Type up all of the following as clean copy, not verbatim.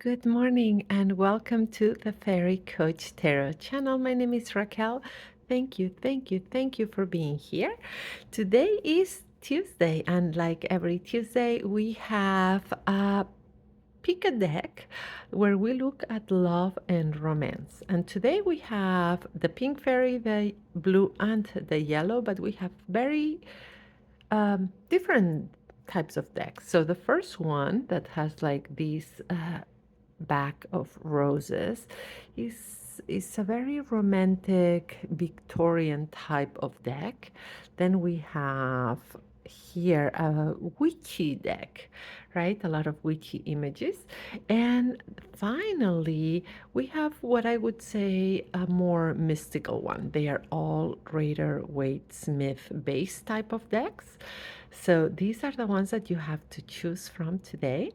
Good morning and welcome to the Fairy Coach Tarot channel. My name is Raquel. Thank you for being here. Today is Tuesday, and like every Tuesday, we have a pick a deck where we look at love and romance. And today we have the pink fairy, the blue, and the yellow, but we have very different types of decks. So the first one that has like these back of roses is a very romantic Victorian type of deck. Then we have here a witchy deck, right? A lot of witchy images. And finally, we have what I would say a more mystical one. They are all Rider Waite Smith based type of decks. So these are the ones that you have to choose from today.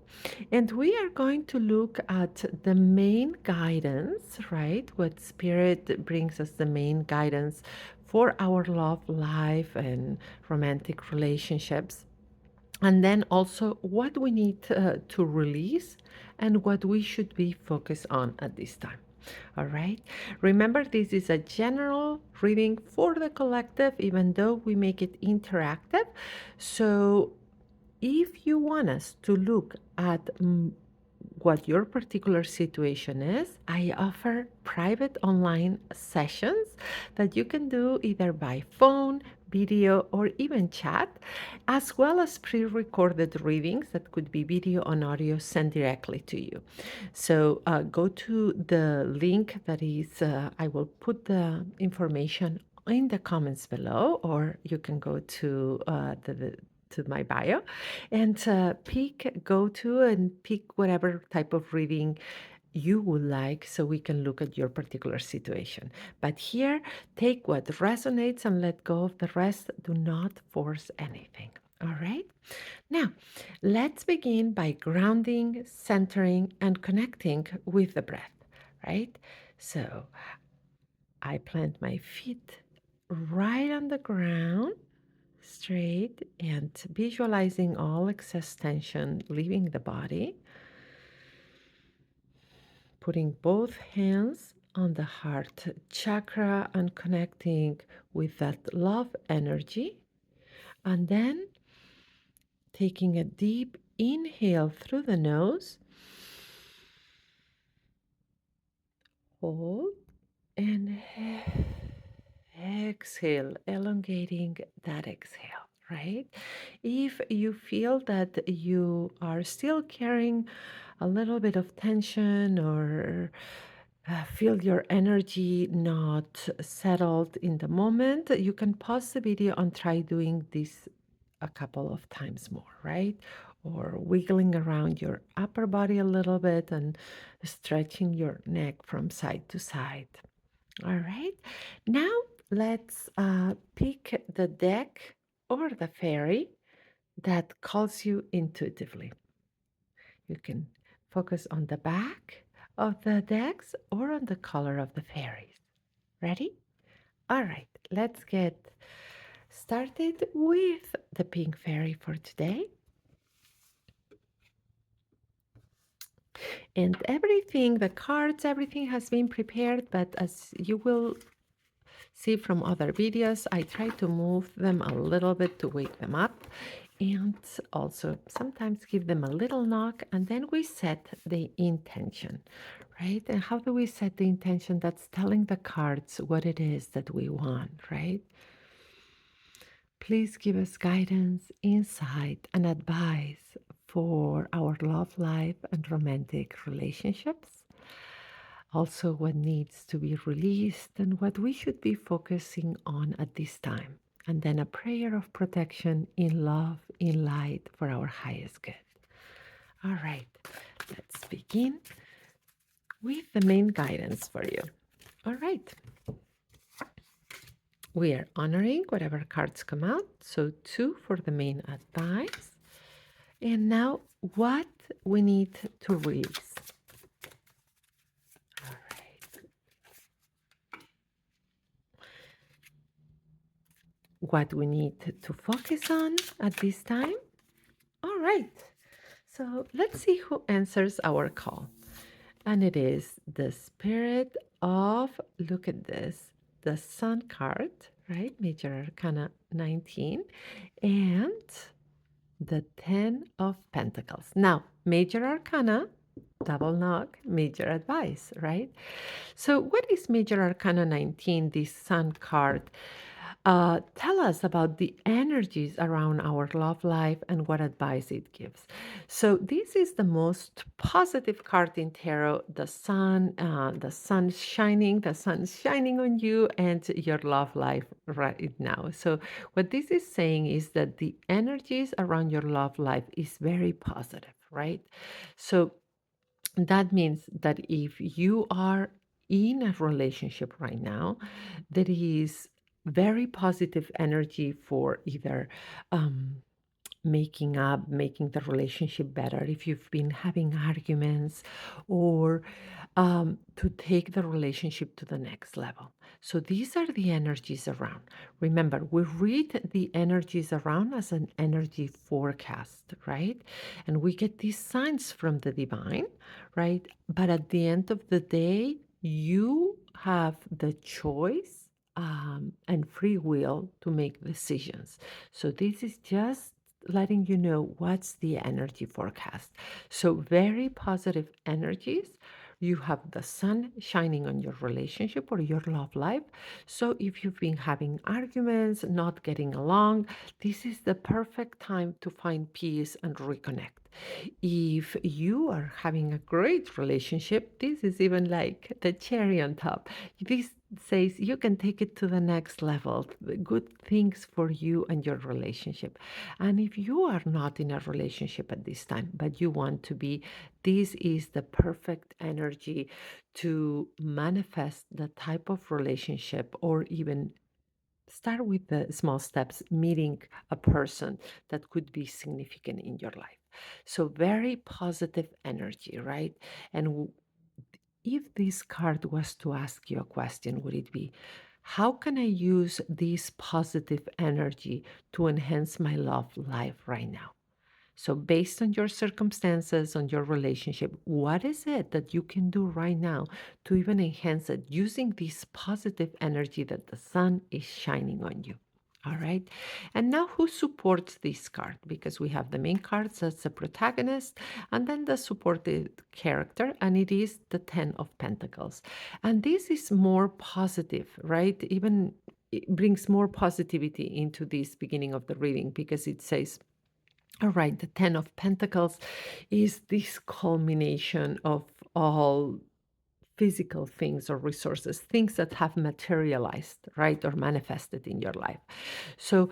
And we are going to look at the main guidance, right? What Spirit brings us the main guidance for our love life and romantic relationships. And then also what we need to release and what we should be focused on at this time. All right. Remember, this is a general reading for the collective, even though we make it interactive. So if you want us to look at what your particular situation is, I offer private online sessions that you can do either by phone, video, or even chat, as well as pre recorded readings that could be video and audio sent directly to you. So go to the link that is, I will put the information in the comments below, or you can go to to my bio and go to and pick whatever type of reading you would like so we can look at your particular situation. But here, take what resonates and let go of the rest. Do not force anything. All right? Now, let's begin by grounding, centering, and connecting with the breath, right? So I plant my feet right on the ground straight and visualizing all excess tension leaving the body, putting both hands on the heart chakra and connecting with that love energy, and then taking a deep inhale through the nose, hold, and exhale, elongating that exhale, right? If you feel that you are still carrying a little bit of tension or feel your energy not settled in the moment, you can pause the video and try doing this a couple of times more, right? Or wiggling around your upper body a little bit and stretching your neck from side to side. All right. Now let's pick the deck or the fairy that calls you intuitively. You can focus on the back of the decks or on the color of the fairies. Ready? All right. Let's get started with the pink fairy for today. And everything, the cards, everything has been prepared, but as you will see from other videos, I try to move them a little bit to wake them up and also sometimes give them a little knock, and then we set the intention, right? And how do we set the intention? That's telling the cards what it is that we want, right? Please give us guidance, insight, and advice for our love life and romantic relationships. Also, what needs to be released and what we should be focusing on at this time. And then a prayer of protection in love, in light for our highest good. All right, let's begin with the main guidance for you. All right, we are honoring whatever cards come out. So, two for the main advice. And now, what we need to release. All right. What we need to focus on at this time. All right. So let's see who answers our call. And it is the spirit of, look at this, the Sun card, right? Major Arcana 19, and the Ten of Pentacles. Now, Major Arcana, double knock, major advice, right? So, what is Major Arcana 19, this Sun card? Tell us about the energies around our love life and what advice it gives. So, this is the most positive card in tarot. The sun is shining on you and your love life right now. So, what this is saying is that the energies around your love life is very positive, right? So, that means that if you are in a relationship right now, there is very positive energy for either um, making up, making the relationship better, if you've been having arguments, or to take the relationship to the next level. So these are the energies around. Remember, we read the energies around as an energy forecast, right? And we get these signs from the divine, right? But at the end of the day, you have the choice and free will to make decisions. So this is just letting you know what's the energy forecast. So, very positive energies. You have the sun shining on your relationship or your love life. So, if you've been having arguments, not getting along, this is the perfect time to find peace and reconnect. If you are having a great relationship, this is even like the cherry on top. This says you can take it to the next level, good things for you and your relationship. And if you are not in a relationship at this time, but you want to be, this is the perfect energy to manifest the type of relationship or even start with the small steps, meeting a person that could be significant in your life. So, very positive energy, right? And if this card was to ask you a question, would it be, how can I use this positive energy to enhance my love life right now? So, based on your circumstances, on your relationship, what is it that you can do right now to even enhance it using this positive energy that the sun is shining on you? All right. And now, who supports this card? Because we have the main cards as the protagonist and then the supported character, and it is the Ten of Pentacles. And this is more positive, right? Even it brings more positivity into this beginning of the reading because it says, all right, the Ten of Pentacles is this culmination of all physical things or resources, things that have materialized, right, or manifested in your life. So,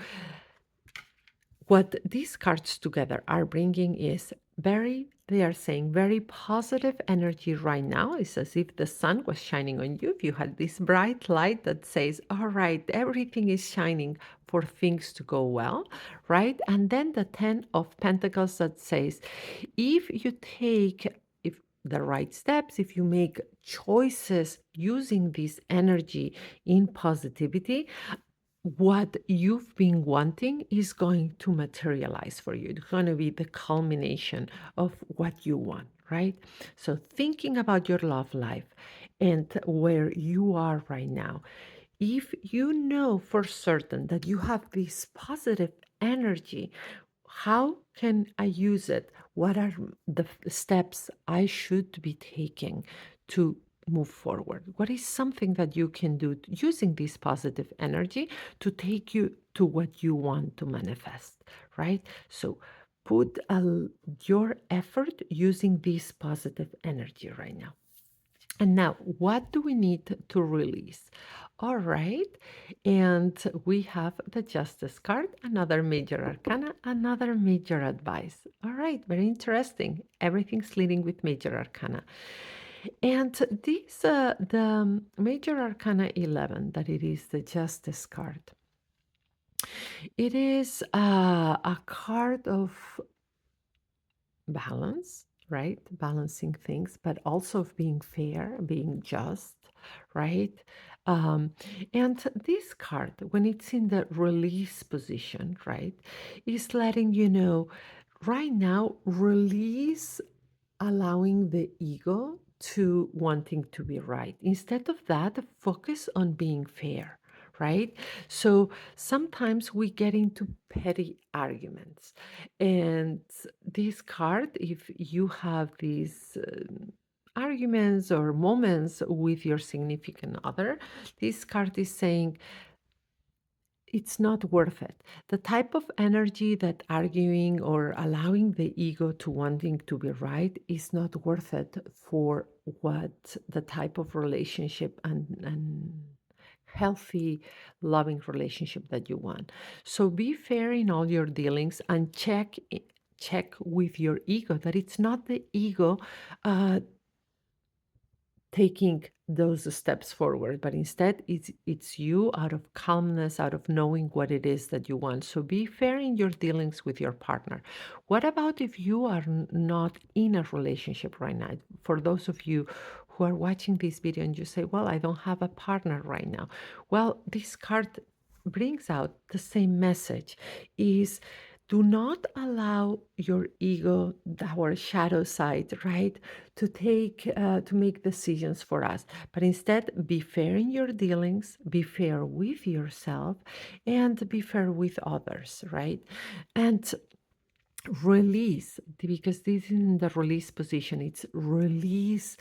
what these cards together are bringing is they are saying very positive energy right now. It's as if the sun was shining on you. If you had this bright light that says, all right, everything is shining for things to go well, right? And then the Ten of Pentacles that says, if you take if the right steps, if you make choices using this energy in positivity, what you've been wanting is going to materialize for you. It's going to be the culmination of what you want, right? So, thinking about your love life and where you are right now, if you know for certain that you have this positive energy, how can I use it? What are the steps I should be taking to move forward? What is something that you can do using this positive energy to take you to what you want to manifest, right? So put your effort using this positive energy right now. And now, what do we need to release? All right. And we have the Justice card, another major arcana, another major advice. All right. Very interesting. Everything's leading with major arcana. And this, the major arcana 11, that it is the Justice card, it is a card of balance, right? Balancing things, but also of being fair, being just, right? Um, and this card, when it's in the release position, right, is letting you know right now, release allowing the ego to wanting to be right. Instead of that, focus on being fair, right? So sometimes we get into petty arguments. And this card, if you have these arguments or moments with your significant other, this card is saying, it's not worth it. The type of energy that arguing or allowing the ego to wanting to be right is not worth it for what the type of relationship and healthy, loving relationship that you want. So be fair in all your dealings and check with your ego that it's not the ego uh, taking those steps forward, but instead it's you out of calmness, out of knowing what it is that you want. So be fair in your dealings with your partner. What about if you are not in a relationship right now? For those of you who are watching this video and you say, well, I don't have a partner right now. Well, this card brings out the same message, is do not allow your ego, our shadow side, right, to make decisions for us. But instead, be fair in your dealings, be fair with yourself, and be fair with others, right? And release, because this is in the release position. It's release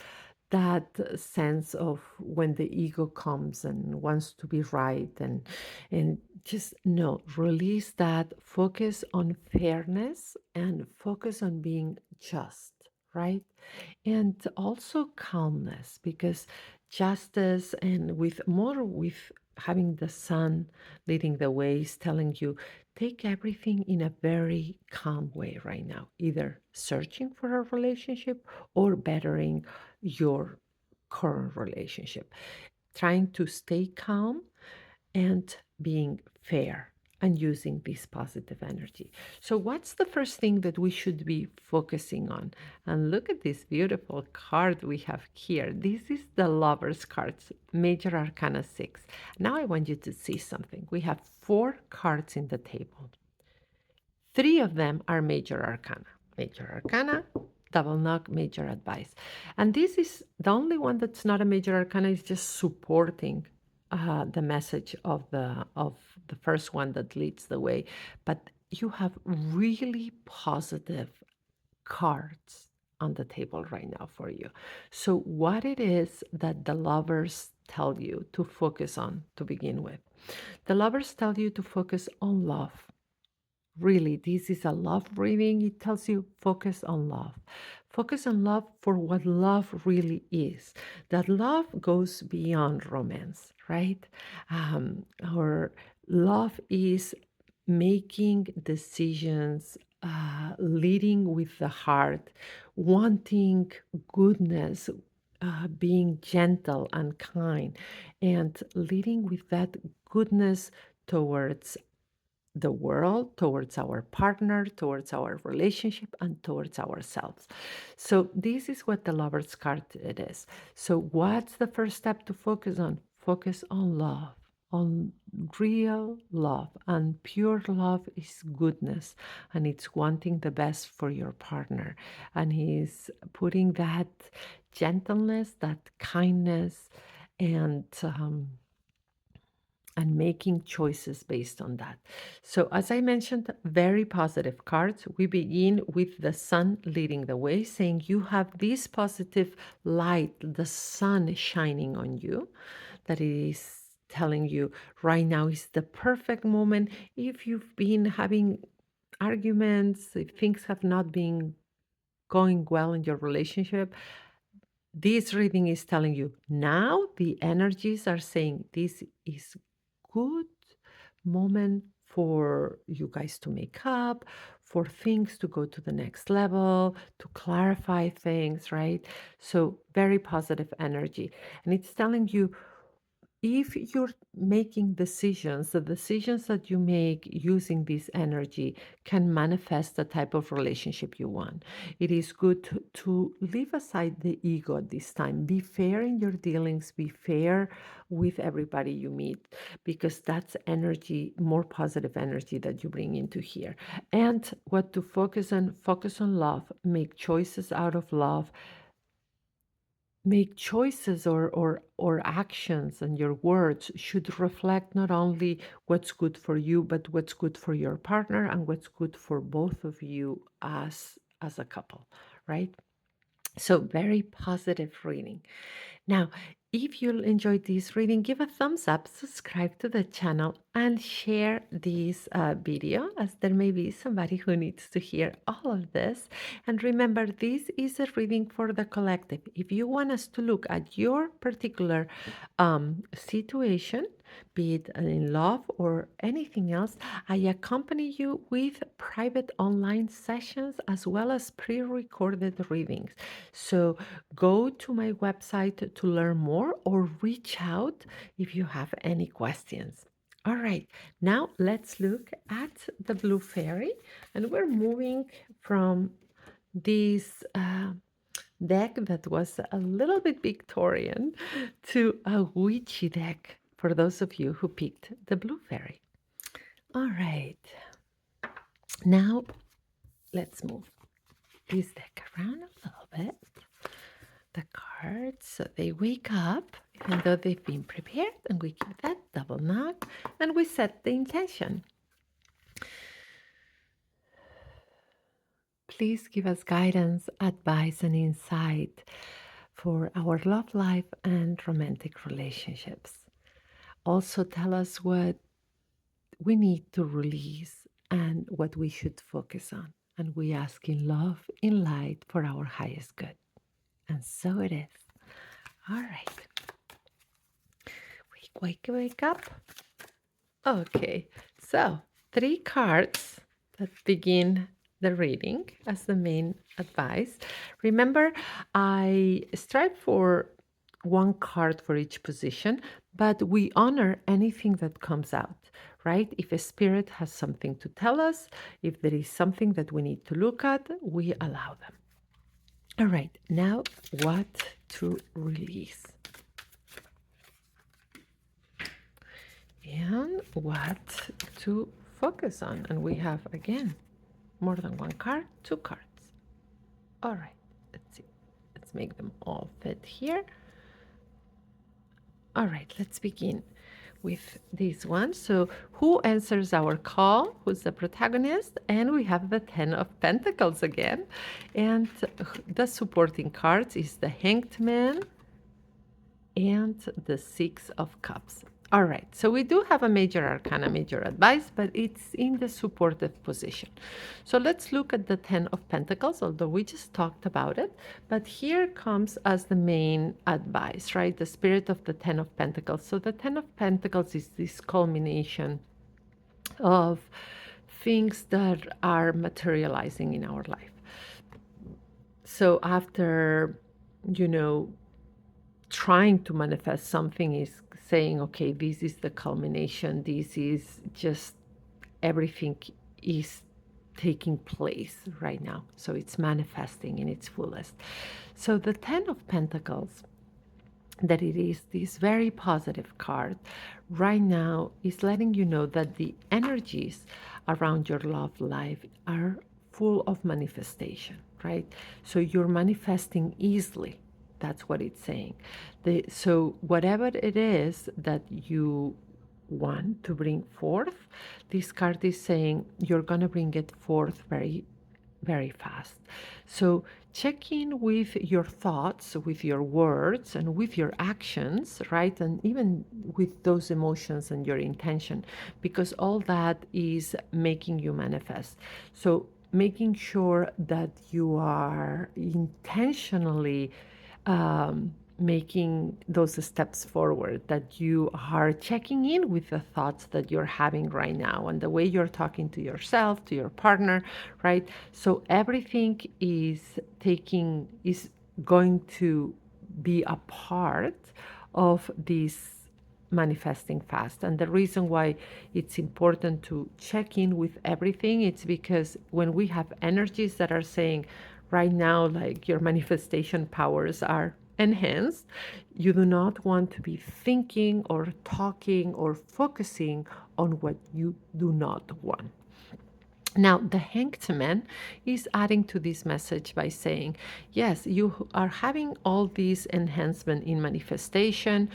that sense of when the ego comes and wants to be right, and just no, release that, focus on fairness and focus on being just, right? And also calmness, because justice and with having the sun leading the way is telling you, take everything in a very calm way right now, either searching for a relationship or bettering your current relationship, trying to stay calm and being fair and using this positive energy. So, what's the first thing that we should be focusing on? And look at this beautiful card we have here. This is the Lover's cards, Major Arcana 6. Now, I want you to see something. We have 4 cards in the table. 3 of them are major arcana. Major arcana, double knock, major advice. And this is the only one that's not a major arcana, is just supporting the message of the first one that leads the way. But you have really positive cards on the table right now for you. So what it is that the lovers tell you to focus on to begin with? The lovers tell you to focus on love. Really, this is a love reading. It tells you focus on love. Focus on love for what love really is. That love goes beyond romance, right? Or love is making decisions, leading with the heart, wanting goodness, being gentle and kind, and leading with that goodness towards the world, towards our partner, towards our relationship, and towards ourselves. So this is what the Lover's card it is. So what's the first step to focus on? Focus on love, on real love. And pure love is goodness, and it's wanting the best for your partner. And he's putting that gentleness, that kindness, and making choices based on that. So, as I mentioned, very positive cards. We begin with the sun leading the way, saying you have this positive light, the sun shining on you, that is telling you right now is the perfect moment. If you've been having arguments, if things have not been going well in your relationship, this reading is telling you now the energies are saying this is good moment for you guys to make up, for things to go to the next level, to clarify things, right? So very positive energy. And it's telling you, if you're making decisions, the decisions that you make using this energy can manifest the type of relationship you want. It is good to leave aside the ego at this time. Be fair in your dealings, be fair with everybody you meet, because that's energy, more positive energy that you bring into here. And what to focus on love, make choices out of love, make choices or actions, and your words should reflect not only what's good for you, but what's good for your partner and what's good for both of you as a couple, right? So very positive reading. Now, if you enjoyed this reading, give a thumbs up, subscribe to the channel, and share this video, as there may be somebody who needs to hear all of this. And remember, this is a reading for the collective. If you want us to look at your particular situation, be it in love or anything else, I accompany you with private online sessions as well as pre recorded readings. So go to my website to learn more or reach out if you have any questions. All right, now let's look at the blue fairy, and we're moving from this deck that was a little bit Victorian to a witchy deck for those of you who picked the blue fairy. All right, now let's move this deck around a little bit. The cards so they wake up even though they've been prepared, and we give that double knock and we set the intention. Please give us guidance, advice, and insight for our love life and romantic relationships. Also, tell us what we need to release and what we should focus on. And we ask in love, in light, for our highest good. And so it is. All right. Wake up. Okay, so 3 cards that begin the reading as the main advice. Remember, I strive for 1 card for each position, but we honor anything that comes out, right? If a spirit has something to tell us, if there is something that we need to look at, we allow them. All right, now what to release? And what to focus on. And we have, again, more than 1 card, 2 cards. All right, let's see. Let's make them all fit here. All right, let's begin with this one. So who answers our call? Who's the protagonist? And we have the 10 of Pentacles again. And the supporting cards is the Hanged Man and the 6 of Cups. All right, so we do have a major arcana, major advice, but it's in the supportive position. So let's look at the 10 of Pentacles, although we just talked about it. But here comes as the main advice, right? The spirit of the 10 of Pentacles. So the 10 of Pentacles is this culmination of things that are materializing in our life. So after, trying to manifest something is saying, okay, this is the culmination, this is just everything is taking place right now. So it's manifesting in its fullest. So the 10 of Pentacles, that it is this very positive card right now, is letting you know that the energies around your love life are full of manifestation, right? So you're manifesting easily. That's what it's saying. So whatever it is that you want to bring forth, this card is saying you're going to bring it forth very, very fast. So check in with your thoughts, with your words, and with your actions, right? And even with those emotions and your intention, because all that is making you manifest. So making sure that you are intentionally making those steps forward, that you are checking in with the thoughts that you're having right now and the way you're talking to yourself, to your partner, right? So everything is going to be a part of this manifesting fast. And the reason why it's important to check in with everything, it's because when we have energies that are saying right now, like your manifestation powers are enhanced, you do not want to be thinking or talking or focusing on what you do not want. Now, the hanged man is adding to this message by saying, yes, you are having all these enhancement in manifestation,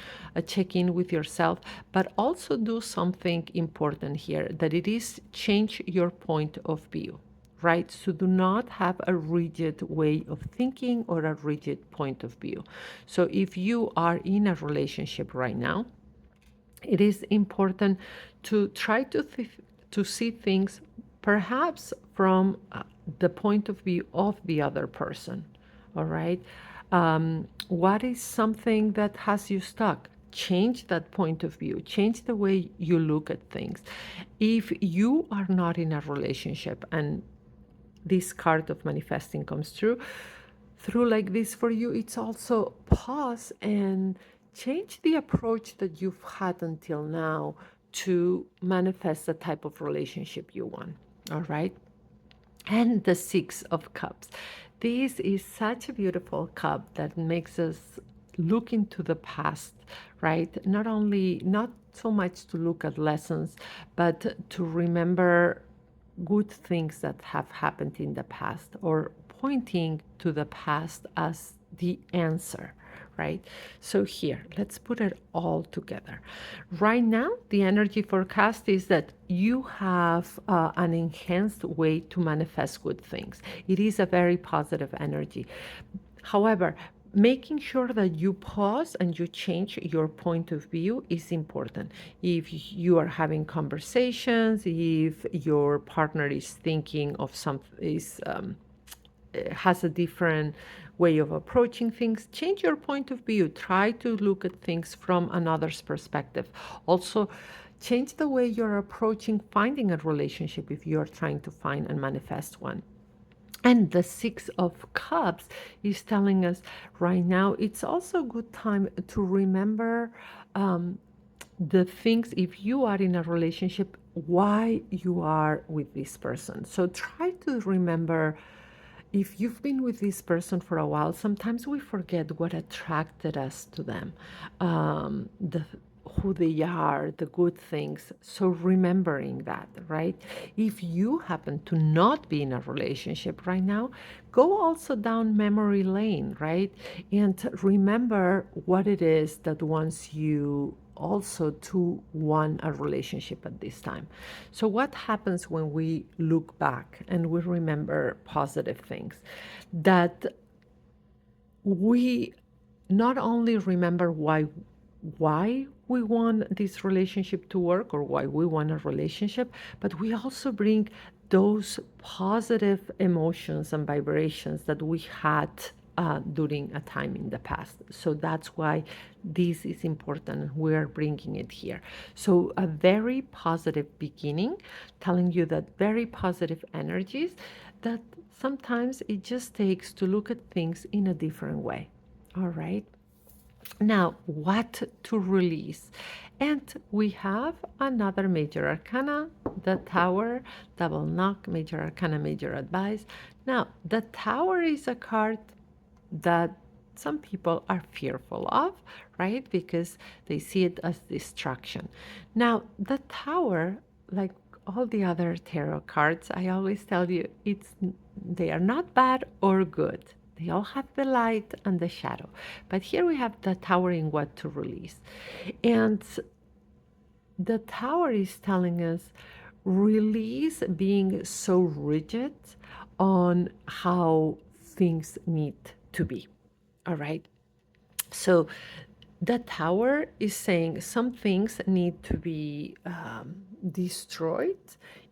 check in with yourself, but also do something important here, that it is change your point of view, right? So do not have a rigid way of thinking or a rigid point of view. So if you are in a relationship right now, it is important to try to see things perhaps from the point of view of the other person. All right. What is something that has you stuck? Change that point of view, change the way you look at things. If you are not in a relationship and this card of manifesting comes through like this for you, it's also pause and change the approach that you've had until now to manifest the type of relationship you want. All right. And the Six of Cups. This is such a beautiful cup that makes us look into the past, right? Not only, not so much to look at lessons, but to remember good things that have happened in the past, or pointing to the past as the answer, right? So here, let's put it all together. Right now, the energy forecast is that you have an enhanced way to manifest good things. It is a very positive energy. However, making sure that you pause and you change your point of view is important. If you are having conversations, if your partner is thinking of something, has a different way of approaching things, change your point of view. Try to look at things from another's perspective. Also, change the way you're approaching finding a relationship if you're trying to find and manifest one. And the Six of Cups is telling us right now it's also a good time to remember the things, if you are in a relationship, why you are with this person. So try to remember, if you've been with this person for a while, sometimes we forget what attracted us to them, the who they are, the good things. So remembering that, right? If you happen to not be in a relationship right now, go also down memory lane, right? And remember what it is that wants you also to want a relationship at this time. So, what happens when we look back and we remember positive things? That we not only remember why we want this relationship to work or why we want a relationship, but we also bring those positive emotions and vibrations that we had during a time in the past. So that's why this is important. We're bringing it here. So a very positive beginning, telling you that very positive energies, that sometimes it just takes to look at things in a different way. All right. Now, what to release? And we have another major arcana, the Tower, double knock, major arcana, major advice. Now, the Tower is a card that some people are fearful of, right? Because they see it as distraction. Now, the Tower, like all the other tarot cards, I always tell you, they are not bad or good. They all have the light and the shadow. But here we have the Tower in what to release. And the Tower is telling us release being so rigid on how things need to be. All right. So the Tower is saying some things need to be destroyed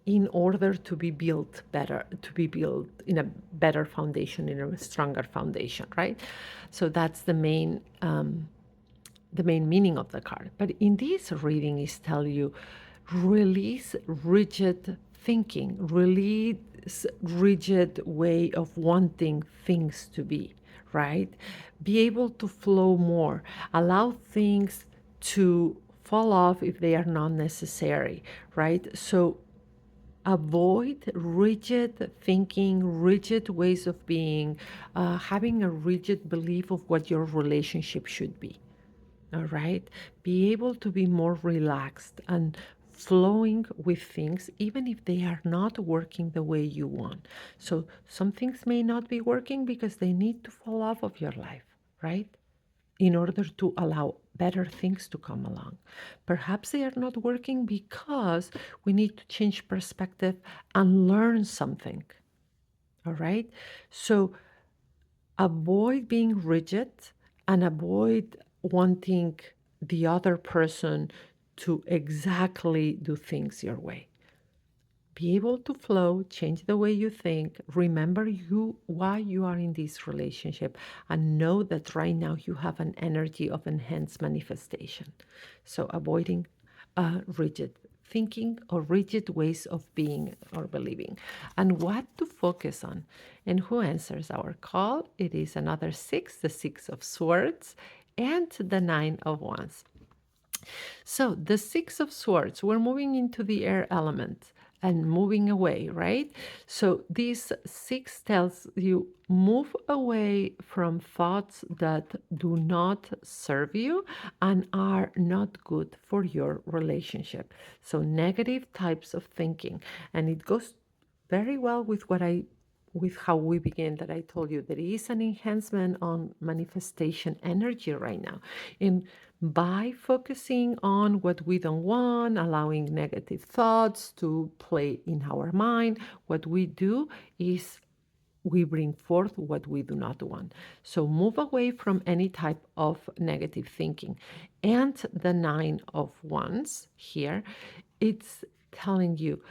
in order to be built better, to be built in a better foundation, in a stronger foundation, right? So that's the main meaning of the card. But in this reading is tell you release rigid thinking, release rigid way of wanting things to be, right? Be able to flow more, allow things to fall off if they are not necessary, right? So avoid rigid thinking, rigid ways of being, having a rigid belief of what your relationship should be. All right. Be able to be more relaxed and flowing with things, even if they are not working the way you want. So some things may not be working because they need to fall off of your life, right? In order to allow better things to come along. Perhaps they are not working because we need to change perspective and learn something. All right. So avoid being rigid and avoid wanting the other person to exactly do things your way. Be able to flow, change the way you think, remember you why you are in this relationship, and know that right now you have an energy of enhanced manifestation. So avoiding rigid thinking or rigid ways of being or believing, and what to focus on. And who answers our call? It is another six, the Six of Swords, and the Nine of Wands. So the Six of Swords, we're moving into the air element and moving away, right? So this six tells you move away from thoughts that do not serve you and are not good for your relationship. So negative types of thinking. And it goes very well with how we began, that I told you there is an enhancement on manifestation energy right now. And by focusing on what we don't want, allowing negative thoughts to play in our mind, what we do is we bring forth what we do not want. So move away from any type of negative thinking. And the Nine of Wands here, it's telling you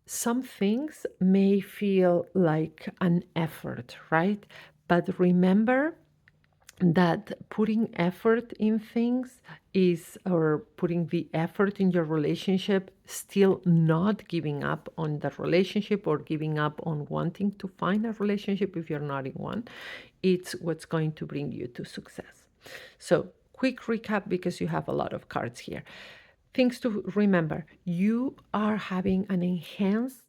some things may feel like an effort, right? But remember that putting effort in things is, or putting the effort in your relationship, still not giving up on the relationship or giving up on wanting to find a relationship if you're not in one. It's what's going to bring you to success. So, quick recap because you have a lot of cards here. Things to remember: you are having an enhanced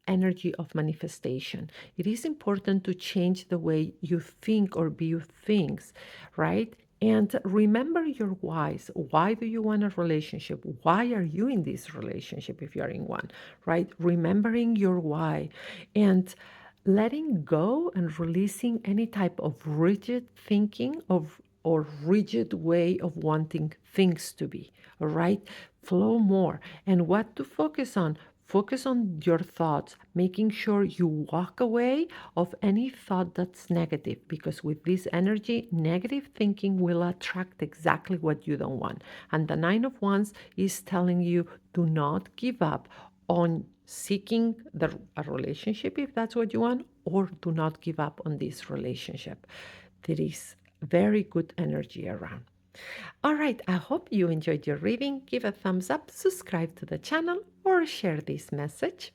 energy of manifestation. It is important to change the way you think or view things, right? And remember your whys. Why do you want a relationship? Why are you in this relationship if you're in one, right? Remembering your why and letting go and releasing any type of rigid thinking of or rigid way of wanting things to be. All right, flow more. And what to focus on? Focus on your thoughts, making sure you walk away of any thought that's negative, because with this energy, negative thinking will attract exactly what you don't want. And the Nine of Wands is telling you, do not give up on seeking a relationship if that's what you want, or do not give up on this relationship. There is very good energy around. All right, I hope you enjoyed your reading. Give a thumbs up, subscribe to the channel, or share this message.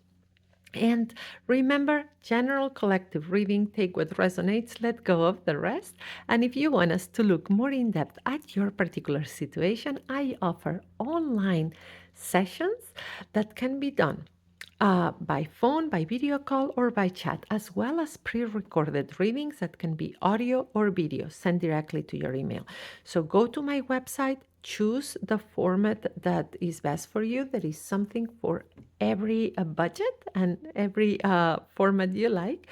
And remember, general collective reading, take what resonates, let go of the rest. And if you want us to look more in depth at your particular situation, I offer online sessions that can be done by phone, by video call, or by chat, as well as pre-recorded readings that can be audio or video sent directly to your email. So go to my website, choose the format that is best for you. There is something for every budget and every format you like.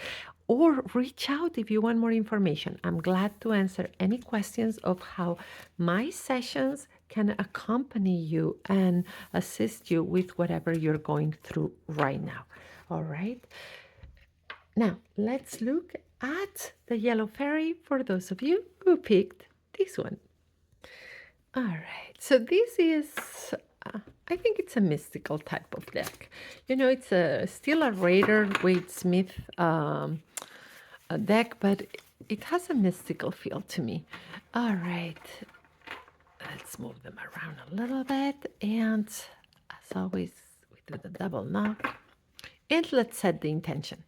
Or reach out if you want more information. I'm glad to answer any questions of how my sessions can accompany you and assist you with whatever you're going through right now. All right. Now, let's look at the yellow fairy for those of you who picked this one. All right. So this is, I think it's a mystical type of deck. You know, it's still a Raider Waite Smith a deck, but it has a mystical feel to me. All right. Let's move them around a little bit. And as always, we do the double knock. And let's set the intention.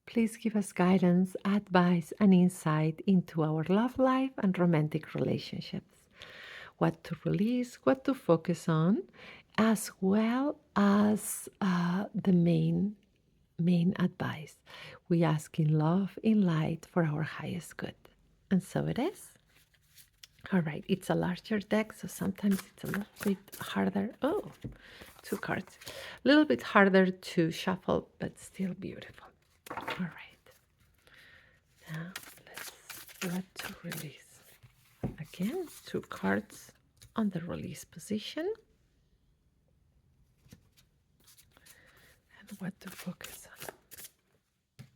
Please give us guidance, advice, and insight into our love life and romantic relationships. What to release, what to focus on, as well as the main advice. We ask in love, in light, for our highest good. And so it is. All right, it's a larger deck, so sometimes it's a little bit harder. Oh, two cards. A little bit harder to shuffle, but still beautiful. All right, now let's what to release. Again, two cards on the release position. And what to focus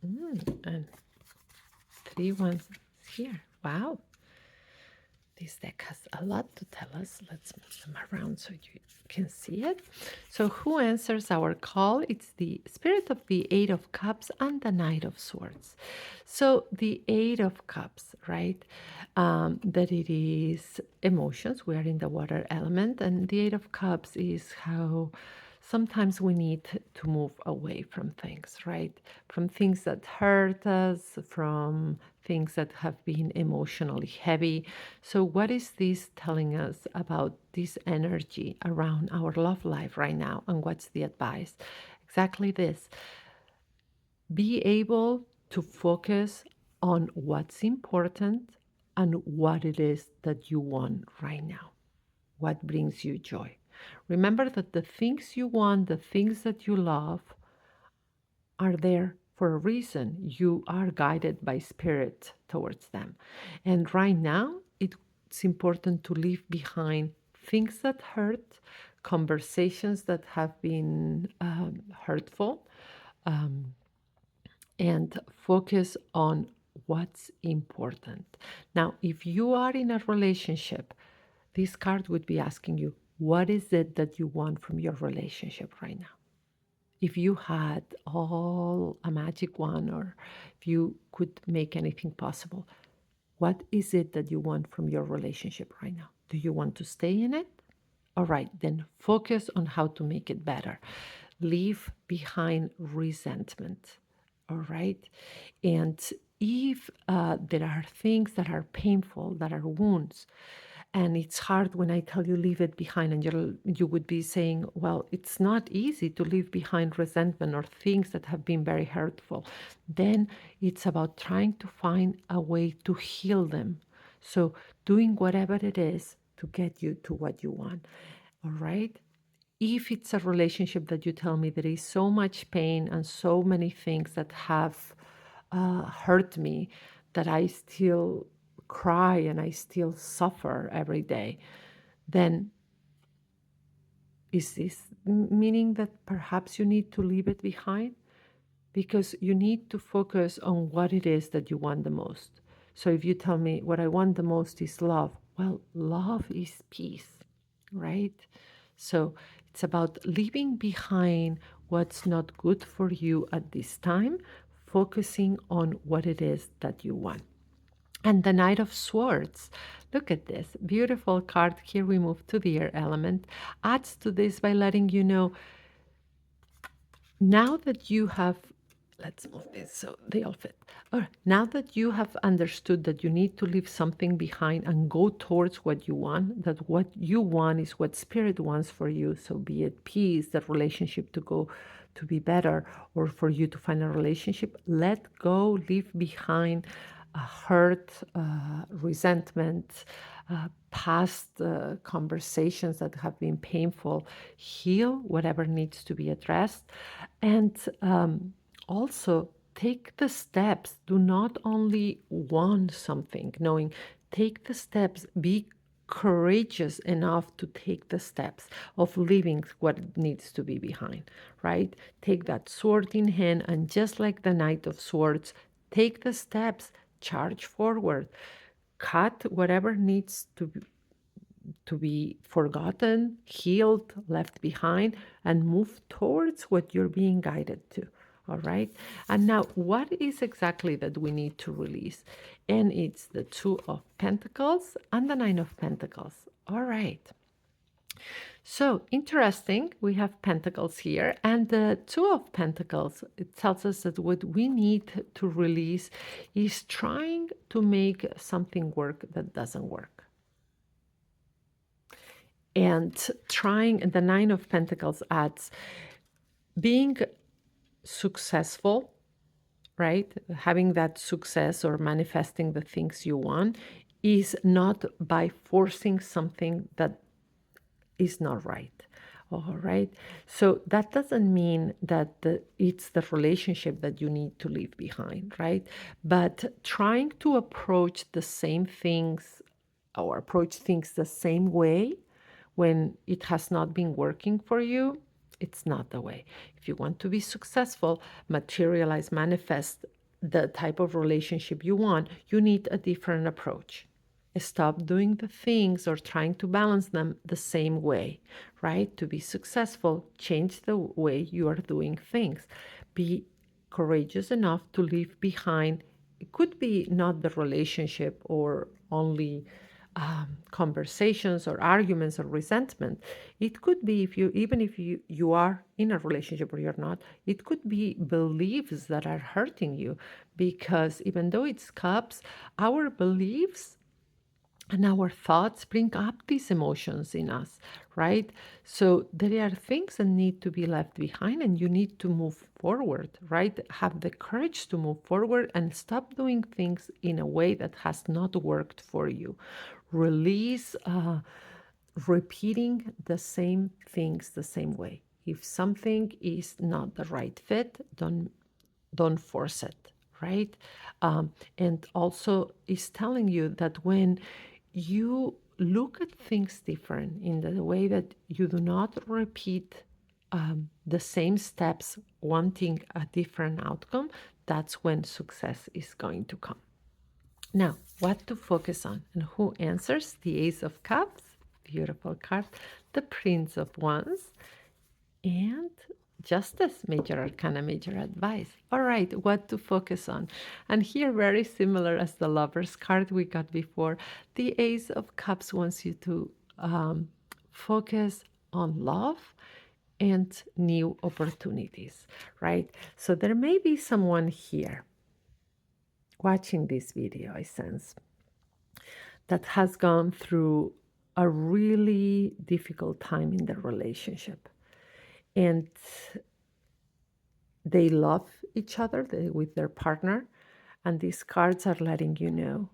on. And three ones here. Wow. This deck has a lot to tell us. Let's move them around so you can see it. So who answers our call? It's the Spirit of the Eight of Cups and the Knight of Swords. So the Eight of Cups, right? That it is emotions. We are in the water element. And the Eight of Cups is how sometimes we need to move away from things, right? From things that hurt us, from things that have been emotionally heavy. So, what is this telling us about this energy around our love life right now? And what's the advice? Exactly this: be able to focus on what's important and what it is that you want right now, what brings you joy. Remember that the things you want, the things that you love, are there for a reason. You are guided by spirit towards them. And right now, it's important to leave behind things that hurt, conversations that have been hurtful, um, and focus on what's important. Now, if you are in a relationship, this card would be asking you, what is it that you want from your relationship right now? If you had all a magic wand, or if you could make anything possible, what is it that you want from your relationship right now? Do you want to stay in it? All right, then focus on how to make it better. Leave behind resentment. All right. And if there are things that are painful, that are wounds, and it's hard when I tell you leave it behind, and you would be saying, well, it's not easy to leave behind resentment or things that have been very hurtful. Then it's about trying to find a way to heal them. So doing whatever it is to get you to what you want. All right. If it's a relationship that you tell me there is so much pain and so many things that have hurt me, that I still cry and I still suffer every day, then is this meaning that perhaps you need to leave it behind? Because you need to focus on what it is that you want the most. So if you tell me what I want the most is love, well, love is peace, right? So it's about leaving behind what's not good for you at this time, focusing on what it is that you want. And the Knight of Swords, look at this beautiful card. Here we move to the air element, adds to this by letting you know, now that you have, let's move this so they all fit. All right, now that you have understood that you need to leave something behind and go towards what you want, that what you want is what spirit wants for you. So be it peace, that relationship to go to be better, or for you to find a relationship, let go, leave behind hurt, resentment, past conversations that have been painful, heal whatever needs to be addressed, and also take the steps. Do not only want something, knowing, take the steps, be courageous enough to take the steps of leaving what needs to be behind, right? Take that sword in hand, and just like the Knight of Swords, take the steps, charge forward, cut whatever needs to be forgotten, healed, left behind, and move towards what you're being guided to. All right. And now, what is exactly that we need to release? And it's the Two of Pentacles and the Nine of Pentacles. All right. So interesting, we have Pentacles here, and the Two of Pentacles, it tells us that what we need to release is trying to make something work that doesn't work. And trying, and the Nine of Pentacles adds being successful, right? Having that success or manifesting the things you want is not by forcing something that is not right. All right. So that doesn't mean that it's the relationship that you need to leave behind, right? But trying to approach the same things or approach things the same way when it has not been working for you, it's not the way. If you want to be successful, materialize, manifest the type of relationship you want, you need a different approach. Stop doing the things or trying to balance them the same way, right? To be successful, change the way you are doing things. Be courageous enough to leave behind. It could be not the relationship or only conversations or arguments or resentment. It could be if you even if you are in a relationship or you're not, it could be beliefs that are hurting you, because even though it's cups, our beliefs and our thoughts bring up these emotions in us, right? So there are things that need to be left behind and you need to move forward, right? Have the courage to move forward and stop doing things in a way that has not worked for you. Release repeating the same things the same way. If something is not the right fit, don't force it, right? And also is telling you that when you look at things different in the way that you do not repeat the same steps wanting a different outcome, that's when success is going to come. Now, what to focus on and who answers? The Ace of Cups, beautiful card, the Prince of Wands, and Justice, Major Arcana, Major Advice. All right, what to focus on? And here, very similar as the Lover's card we got before, the Ace of Cups wants you to focus on love and new opportunities, right? So there may be someone here watching this video, I sense, that has gone through a really difficult time in their relationship. And they love each other with their partner. And these cards are letting you know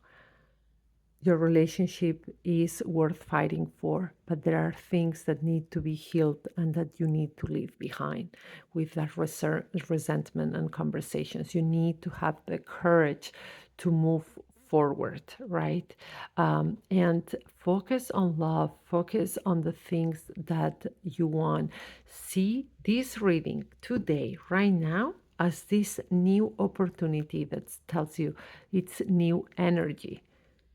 your relationship is worth fighting for, but there are things that need to be healed and that you need to leave behind with that resentment and conversations. You need to have the courage to move forward, right? And focus on love, focus on the things that you want. See this reading today, right now, as this new opportunity that tells you it's new energy.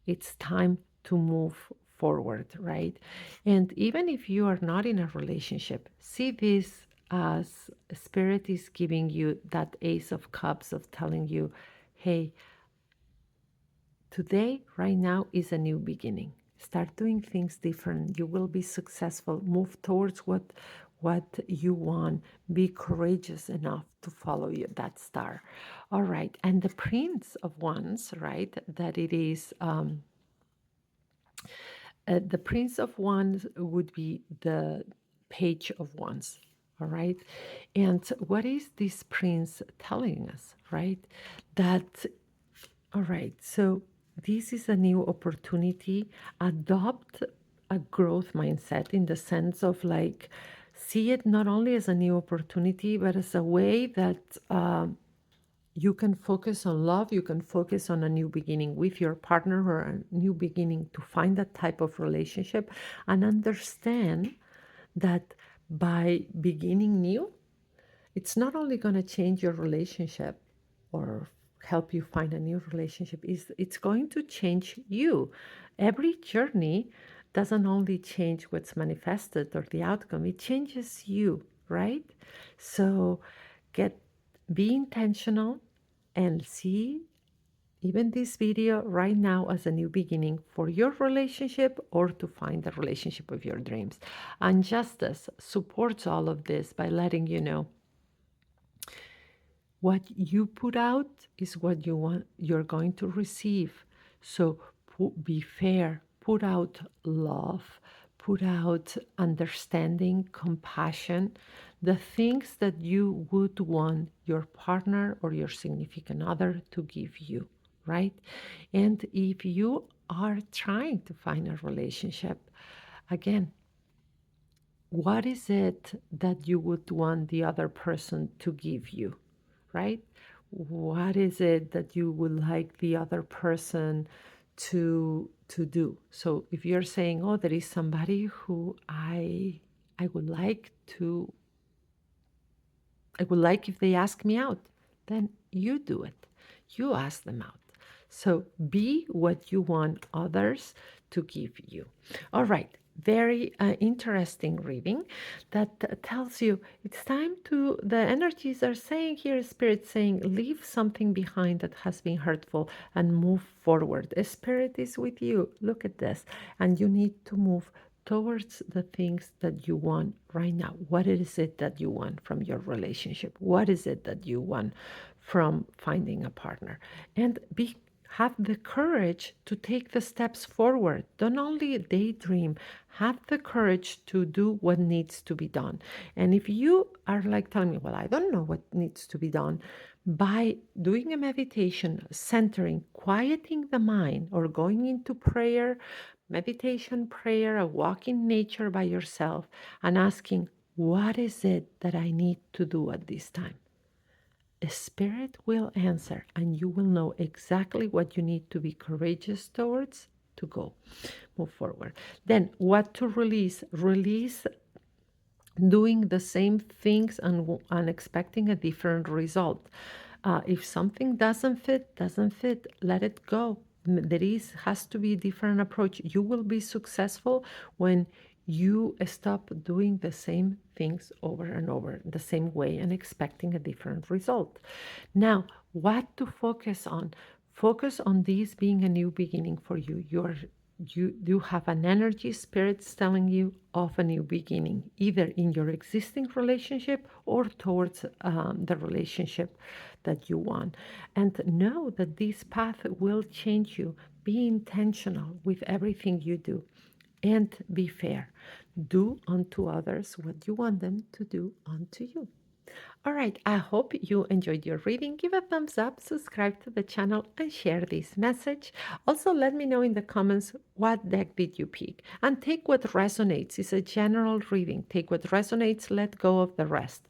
It's time to move forward, right? And even if you are not in a relationship, see this as Spirit is giving you that Ace of Cups of telling you, hey, today, right now, is a new beginning. Start doing things different. You will be successful. Move towards what you want. Be courageous enough to follow you, that star. All right. And the Prince of Wands, right? That it is the Prince of Wands would be the Page of Wands. All right. And what is this prince telling us, right? That, all right, so this is a new opportunity. Adopt a growth mindset in the sense of like, see it not only as a new opportunity, but as a way that you can focus on love, you can focus on a new beginning with your partner or a new beginning to find that type of relationship and understand that by beginning new, it's not only going to change your relationship or help you find a new relationship, it's going to change you. Every journey doesn't only change what's manifested or the outcome, it changes you, right? So get be intentional and see even this video right now as a new beginning for your relationship or to find the relationship of your dreams. And Justice supports all of this by letting you know what you put out is what you're going to receive. So be fair, put out love, put out understanding, compassion, the things that you would want your partner or your significant other to give you, right? And if you are trying to find a relationship, again, what is it that you would want the other person to give you, right? What is it that you would like the other person to do? So if you're saying, oh, there is somebody who I would like to I would like if they ask me out, then you do it. You ask them out. So be what you want others to give you. All right. Very interesting reading that tells you it's time to, the energies are saying here, Spirit saying, leave something behind that has been hurtful and move forward. A Spirit is with you. Look at this. And you need to move towards the things that you want right now. What is it that you want from your relationship? What is it that you want from finding a partner? And have the courage to take the steps forward. Don't only daydream, have the courage to do what needs to be done. And if you are like telling me, well, I don't know what needs to be done, by doing a meditation, centering, quieting the mind, or going into prayer, meditation, prayer, a walk in nature by yourself, and asking, what is it that I need to do at this time? A Spirit will answer, and you will know exactly what you need to be courageous towards to go, move forward. Then, what to release? Release doing the same things and expecting a different result. If something doesn't fit, let it go. There has to be a different approach. You will be successful when you stop doing the same things over and over the same way and expecting a different result. Now, what to focus on? Focus on this being a new beginning for you. You have an energy, spirits telling you of a new beginning, either in your existing relationship or towards the relationship that you want. And know that this path will change you. Be intentional with everything you do and be fair. Do unto others what you want them to do unto you. All right, I hope you enjoyed your reading. Give a thumbs up, subscribe to the channel, and share this message. Also, let me know in the comments what deck did you pick. And take what resonates. It's a general reading. Take what resonates, let go of the rest.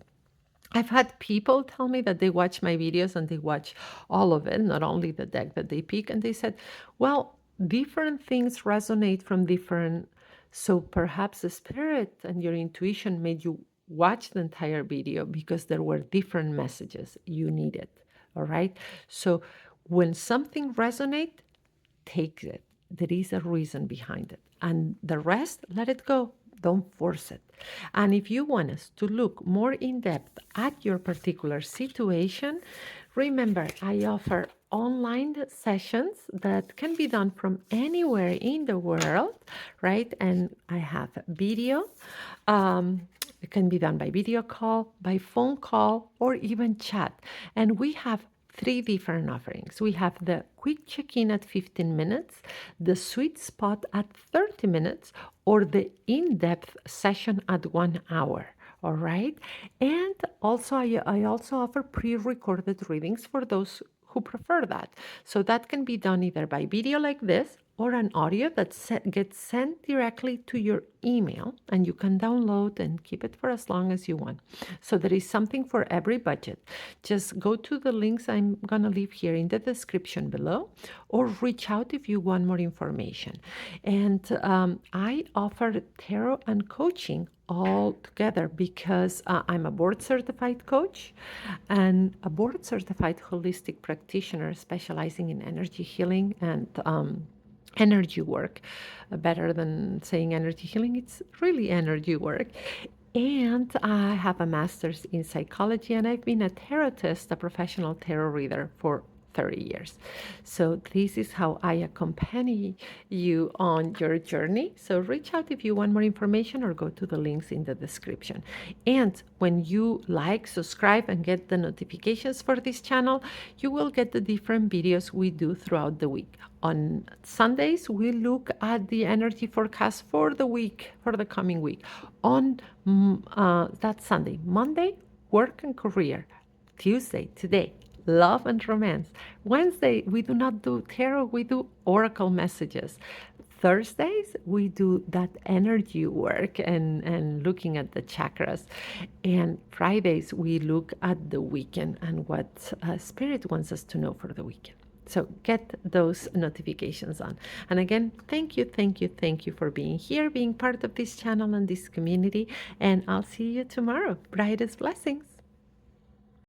I've had people tell me that they watch my videos and they watch all of it, not only the deck that they pick, and they said, well, different things resonate from different. So perhaps the spirit and your intuition made you watch the entire video because there were different messages you needed. All right. So when something resonates, take it. There is a reason behind it. And the rest, let it go. Don't force it. And if you want us to look more in depth at your particular situation, remember I offer online sessions that can be done from anywhere in the world, right? And I have video. It can be done by video call, by phone call, or even chat. And we have three different offerings. We have the quick check-in at 15 minutes, the sweet spot at 30 minutes, or the in-depth session at 1 hour. All right. And also, I also offer pre-recorded readings for those who prefer that. So that can be done either by video like this or an audio that gets sent directly to your email, and you can download and keep it for as long as you want. So there is something for every budget. Just go to the links I'm going to leave here in the description below, or reach out if you want more information. And I offer tarot and coaching all together because I'm a board certified coach and a board certified holistic practitioner specializing in energy healing and energy work. Better than saying energy healing, it's really energy work. And I have a master's in psychology, and I've been a tarotist, a professional tarot reader for 30 years. So this is how I accompany you on your journey. So reach out if you want more information or go to the links in the description. And when you like, subscribe, and get the notifications for this channel, you will get the different videos we do throughout the week. On Sundays, we look at the energy forecast for the week, for the coming week. On that Sunday, Monday, work and career. Tuesday, today, love and romance. Wednesday, we do not do tarot, we do oracle messages. Thursdays, we do that energy work and looking at the chakras. And Fridays, we look at the weekend and what Spirit wants us to know for the weekend. So get those notifications on. And again, thank you, thank you, thank you for being here, being part of this channel and this community. And I'll see you tomorrow. Brightest blessings.